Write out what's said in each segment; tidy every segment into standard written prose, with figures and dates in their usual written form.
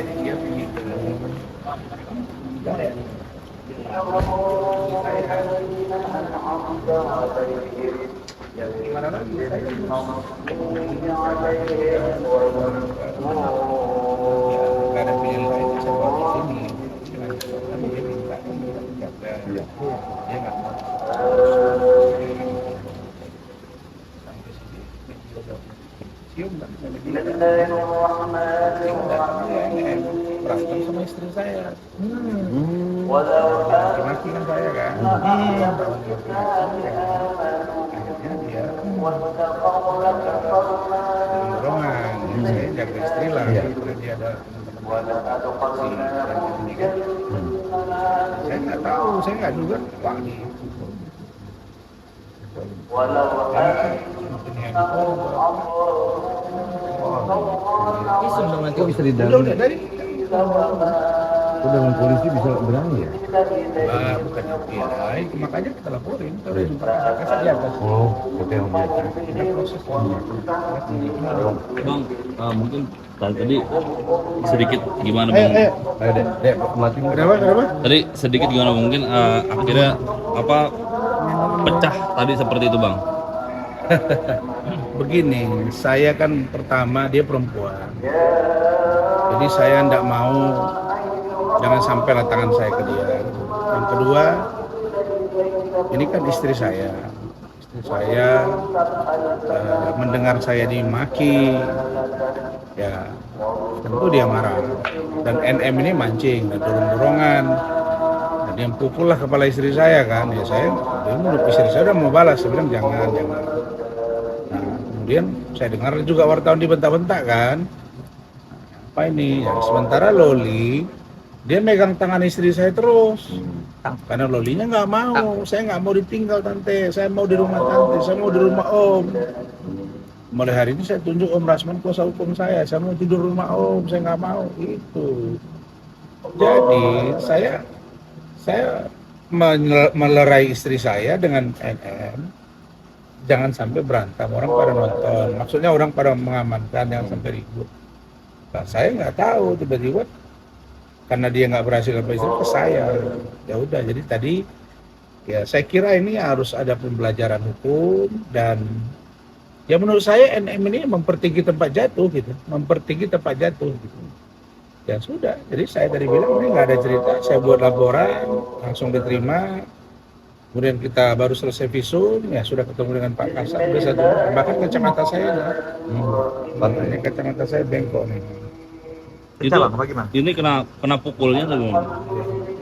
jadi dia pergi ke ya gimana lagi saya nggak ada pilihan lain saya bawa di sini tapi dia minta jaga dia nggak mau sampai sini cium kan saya bilang cium datangnya berantem sama istri saya maki kan saya kan akhirnya dia dorongan saya jaga istri lah karena dia ada ini kan saya nggak tahu saya nggak juga wah Iseng dong nanti. Kok bisa didalami? udah dari Kok dengan polisi bisa berani ya? lah bukan FBI makanya kita laporin kalau juga kasar di atas Oh, oke om ya. ada proses Bang, mungkin tadi sedikit gimana Ayo, bang? ayo dek, mati. kenapa Tadi sedikit gimana mungkin akhirnya apa pecah tadi seperti itu bang? begini saya kan pertama dia perempuan jadi saya tidak mau jangan sampai tangan saya ke dia. Yang kedua, ini kan istri saya mendengar saya dimaki, ya tentu dia marah. Dan NM ini mancing dan dorong-dorongan, dan dia pukul lah kepala istri saya kan. Ya saya, dia menurut istri saya udah mau balas, saya bilang jangan. Nah, kemudian saya dengar juga wartawan dibentak-bentak kan. Apa ini? Ya, sementara Loli dia megang tangan istri saya terus karena Lolinya nggak mau, saya nggak mau ditinggal tante, saya mau di rumah tante, saya mau di rumah om. Mulai hari ini saya tunjuk Om Rasman kuasa hukum saya mau tidur rumah om, saya nggak mau itu. Jadi saya melerai istri saya dengan NM, jangan sampai berantem, orang pada nonton, maksudnya orang pada mengamankan, jangan sampai ribut. Nah, saya nggak tahu tiba-tiba karena dia nggak berhasil apa istri ke saya, ya udah. Jadi tadi ya saya kira ini harus ada pembelajaran hukum dan ya menurut saya NM ini mempertinggi tempat jatuh gitu, gitu. Ya sudah, jadi saya tadi bilang ini nggak ada cerita, saya buat laporan langsung diterima. Kemudian kita baru selesai visum, ya sudah ketemu dengan Pak Kasat, udah satu, bahkan kacamata saya makanya kacamata saya bengkok nih. Itu ini kena pukulnya tuh bang?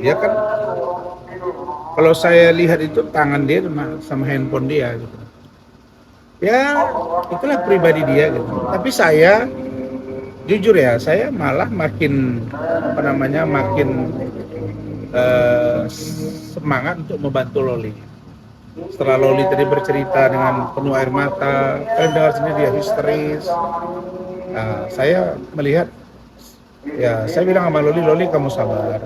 Ya kan kalau saya lihat itu tangan dia sama handphone dia gitu. Ya itulah pribadi dia gitu. Tapi saya jujur ya, saya malah makin semangat untuk membantu Loli. Setelah Loli tadi bercerita dengan penuh air mata, kalian dengar sendiri dia histeris. Nah, saya melihat, ya saya bilang sama Loli kamu sabar.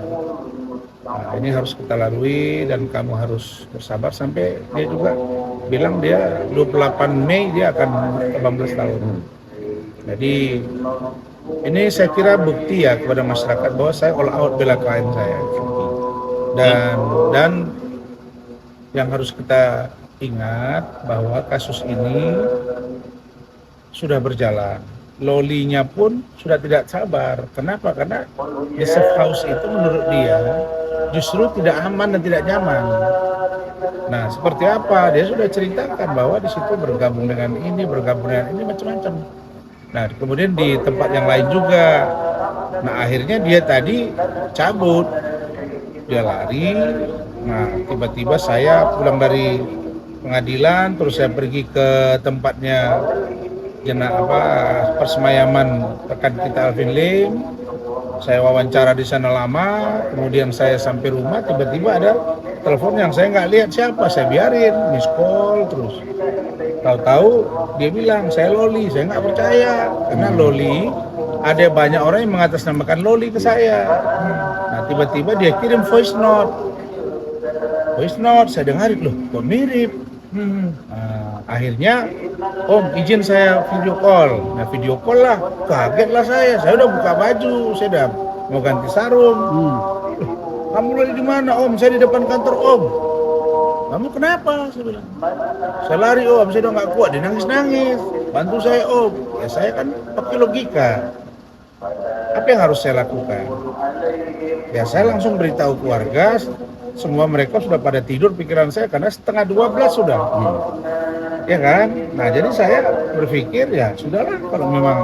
Nah, ini harus kita lalui dan kamu harus bersabar sampai dia juga bilang dia 28 Mei dia akan 18 tahun. Jadi ini saya kira bukti ya kepada masyarakat bahwa saya all out bela klien saya. Dan yang harus kita ingat bahwa kasus ini sudah berjalan. Lolinya pun sudah tidak sabar. Kenapa? Karena di safe house itu menurut dia justru tidak aman dan tidak nyaman. Nah, seperti apa? Dia sudah ceritakan bahwa di situ bergabung dengan ini macam-macam. Nah, kemudian di tempat yang lain juga. Nah, akhirnya dia tadi cabut. Dia lari. Nah, tiba-tiba saya pulang dari pengadilan, terus saya pergi ke tempatnya persemayaman rekan kita Alvin Lim. Saya wawancara di sana lama, kemudian saya sampai rumah, tiba-tiba ada telepon yang saya nggak lihat siapa, saya biarin, miss call terus. Tahu-tahu dia bilang, saya Loli, saya nggak percaya, karena Loli, ada banyak orang yang mengatasnamakan Loli ke saya. Nah, tiba-tiba dia kirim voice note, saya dengarin, loh kok mirip. Nah, akhirnya Om izin saya video call. Nah, video call lah, kaget lah saya udah buka baju, saya udah mau ganti sarung. Kamu lagi di mana om? Saya di depan kantor om. Kamu kenapa? Saya bilang. Saya lari om, saya udah nggak kuat. Dia nangis-nangis. Bantu saya om. Ya saya kan pakai logika. Apa yang harus saya lakukan? Ya saya langsung beritahu keluarga. Semua mereka sudah pada tidur pikiran saya karena 11:30 sudah. Ya kan? Nah jadi saya berpikir ya sudahlah kalau memang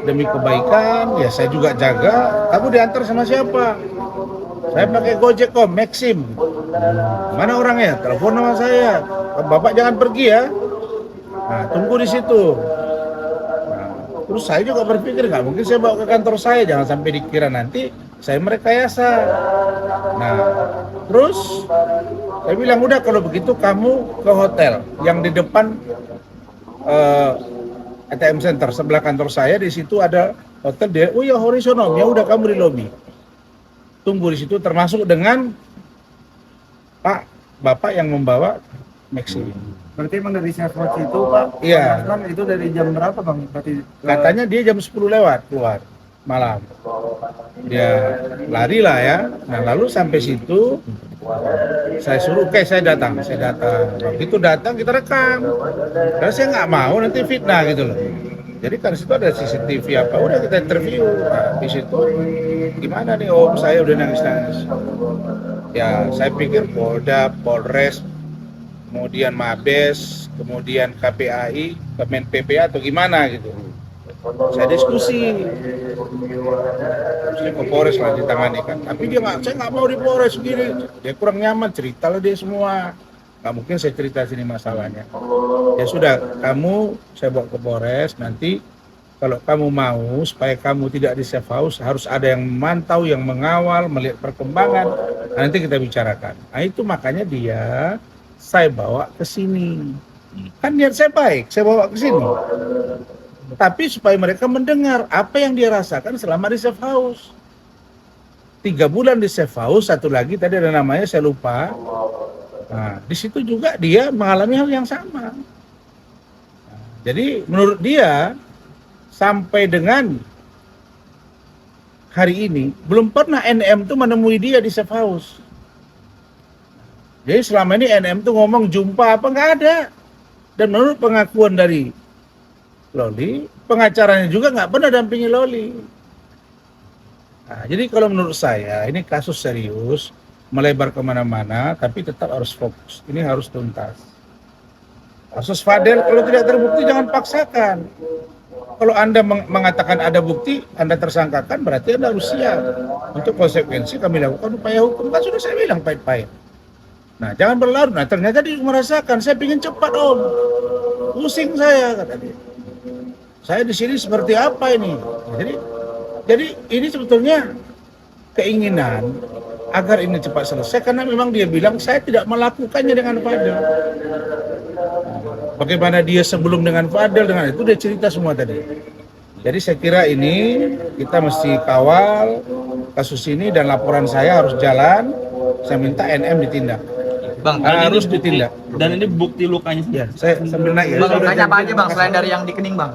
demi kebaikan ya saya juga jaga. Kamu diantar sama siapa? Saya pakai Gojek om, Maxim. Mana orangnya? Telepon sama saya. Bapak jangan pergi ya. Nah, tunggu di situ. Nah, terus saya juga berpikir nggak mungkin saya bawa ke kantor saya, jangan sampai dikira nanti saya merekayasa. Nah, terus saya bilang udah kalau begitu kamu ke hotel yang di depan ATM Center sebelah kantor saya, di situ ada hotel dia. Oh ya Horizon, ya udah kamu di lobi. Tunggu di situ termasuk dengan Pak Bapak yang membawa Maxi. Berarti emang dari safe house itu Pak? Iya. Kan itu dari jam berapa Bang? Berarti Katanya dia jam 10 lewat keluar malam. Dia lari lah ya. Nah lalu sampai situ saya suruh saya datang. Begitu datang kita rekam. Karena saya nggak mau nanti fitnah gitu loh. Jadi kan situ ada CCTV apa, udah kita interview. Nah, di situ gimana nih om, saya udah nangis-nangis. Ya saya pikir Polda, Polres, kemudian Mabes, kemudian KPAI, Kemen PPA atau gimana gitu. Saya diskusi. Harusnya ke Polres lah ditangani kan. Tapi dia saya nggak mau di Polres begini. Dia kurang nyaman, ceritalah dia semua. Nggak mungkin saya cerita sini masalahnya. Ya sudah, saya bawa ke Polres, nanti kalau kamu mau supaya kamu tidak di safe house, harus ada yang memantau, yang mengawal, melihat perkembangan, nanti kita bicarakan. Nah itu makanya saya bawa ke sini. Kan niat saya baik, saya bawa ke sini. Tapi supaya mereka mendengar apa yang dia rasakan selama di safe house. 3 bulan di safe house, satu lagi tadi ada namanya saya lupa. Nah, di situ juga dia mengalami hal yang sama. Nah, jadi menurut dia sampai dengan hari ini belum pernah NM tuh menemui dia di safe house. Jadi selama ini NM tuh ngomong jumpa apa nggak ada. Dan menurut pengakuan dari Loli, pengacaranya juga nggak pernah dampingi Loli. Nah, jadi kalau menurut saya ini kasus serius. Melebar kemana-mana, tapi tetap harus fokus. Ini harus tuntas. Kasus Fadel, kalau tidak terbukti jangan paksakan. Kalau Anda mengatakan ada bukti, Anda tersangkakan, berarti Anda harus siap. Untuk konsekuensi kami lakukan upaya hukum, kan sudah saya bilang pahit-pahit. Nah, jangan berlarut. Nah, ternyata dia merasakan, saya ingin cepat om. Pusing saya, kata dia. Saya di sini seperti apa ini? Jadi ini sebetulnya keinginan agar ini cepat selesai karena memang dia bilang saya tidak melakukannya dengan Fadel. Bagaimana dia sebelum dengan Fadel dengan itu dia cerita semua tadi. Jadi saya kira ini kita mesti kawal kasus ini dan laporan saya harus jalan. Saya minta NM ditindak. Bang, Harus ditindak. Dan ini bukti lukanya. Ya, saya sambil naik ya. Bang, nanya apa aja Bang selain dari yang di kening Bang?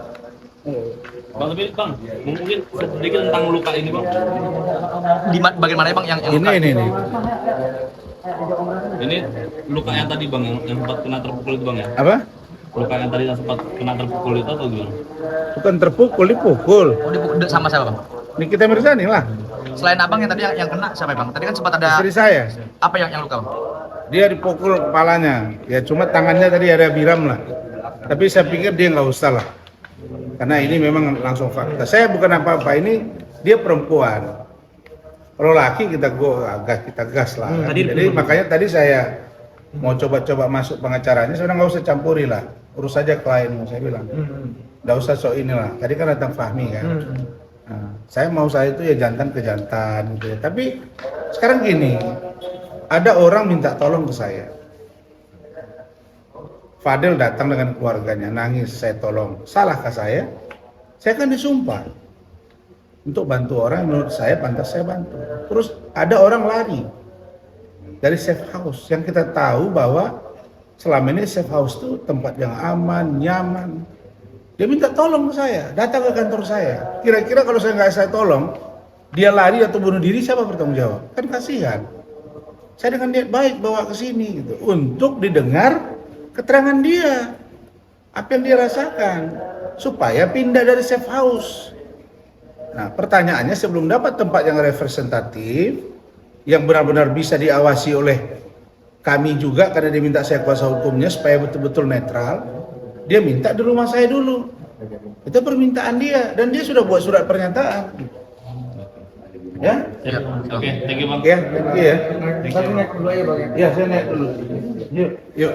Bang, tapi Bang, mungkin sedikit tentang luka ini Bang. Di bagian mana Bang yang luka? Ini. Ini luka yang tadi Bang, yang sempat kena terpukul itu Bang ya? Apa? Luka yang tadi yang sempat kena terpukul itu atau gimana? Bukan terpukul, dipukul. Oh, dipukul sama siapa Bang? Nikita Mirzani lah. Selain abang yang tadi yang kena siapa Bang? Tadi kan sempat ada Istri saya. apa yang luka Bang? Dia dipukul kepalanya. Ya cuma tangannya tadi ada biram lah. Tapi saya pikir dia nggak usah lah. Karena ini memang langsung fakta. Saya bukan apa-apa, ini dia perempuan. Kalau laki kita gas lah. Jadi makanya tadi saya mau coba-coba masuk pengacaranya, saya nggak usah campuri lah. Urus saja klienmu, saya bilang. Nggak usah sok inilah. Tadi kan datang Fahmi kan. Nah, saya itu ya jantan ke jantan gitu ya. Tapi sekarang gini, ada orang minta tolong ke saya. Fadel datang dengan keluarganya, nangis, saya tolong. Salahkah saya? Saya kan disumpah untuk bantu orang yang menurut saya pantas saya bantu. Terus ada orang lari dari safe house yang kita tahu bahwa selama ini safe house itu tempat yang aman, nyaman. Dia minta tolong ke saya, datang ke kantor saya. Kira-kira kalau saya tolong, dia lari atau bunuh diri, siapa bertanggung jawab? Kan kasihan. Saya dengan niat baik bawa ke sini gitu, untuk didengar keterangan dia, apa yang dia rasakan, supaya pindah dari safe house. Nah, pertanyaannya sebelum dapat tempat yang representatif, yang benar-benar bisa diawasi oleh kami juga, karena dia minta saya kuasa hukumnya supaya betul-betul netral, dia minta di rumah saya dulu. Itu permintaan dia, dan dia sudah buat surat pernyataan. Ya? Oke, thank you Bang. Ya, thank you ya. Thank you. naik dulu ya Bang. Ya, saya naik dulu. Yuk. Yuk.